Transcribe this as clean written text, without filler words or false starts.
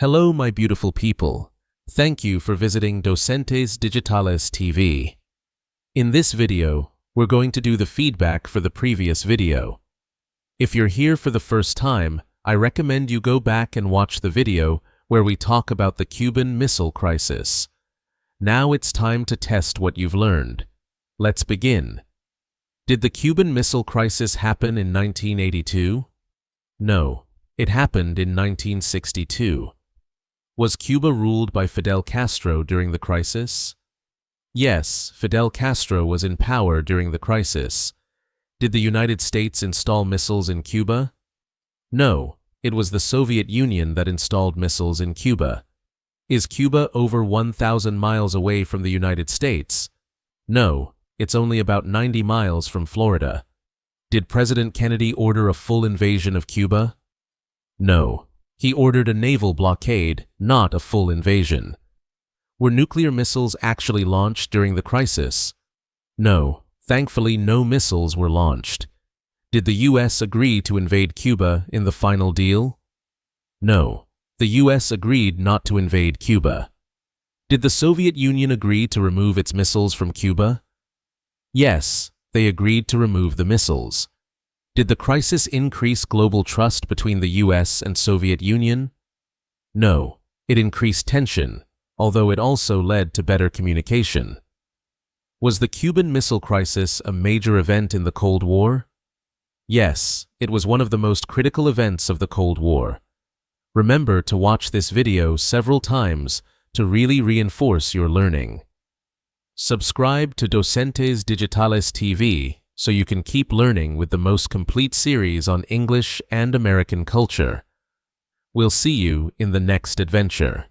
Hello, my beautiful people. Thank you for visiting Docentes DigitalesTV. In this video, we're going to do the feedback for the previous video. If you're here for the first time, I recommend you go back and watch the video where we talk about the Cuban Missile Crisis. Now it's time to test what you've learned. Let's begin. Did the Cuban Missile Crisis happen in 1982? No, it happened in 1962. Was Cuba ruled by Fidel Castro during the crisis? Yes, Fidel Castro was in power during the crisis. Did the United States install missiles in Cuba? No, it was the Soviet Union that installed missiles in Cuba. Is Cuba over 1,000 miles away from the United States? No, it's only about 90 miles from Florida. Did President Kennedy order a full invasion of Cuba? No, he ordered a naval blockade, not a full invasion. Were nuclear missiles actually launched during the crisis? No, thankfully no missiles were launched. Did the U.S. agree to invade Cuba in the final deal? No, the U.S. agreed not to invade Cuba. Did the Soviet Union agree to remove its missiles from Cuba? Yes, they agreed to remove the missiles. Did the crisis increase global trust between the U.S. and Soviet Union? No, it increased tension, although it also led to better communication. Was the Cuban Missile Crisis a major event in the Cold War? Yes, it was one of the most critical events of the Cold War. Remember to watch this video several times to really reinforce your learning. Subscribe to Docentes DigitalesTV so you can keep learning with the most complete series on English and American culture. We'll see you in the next adventure.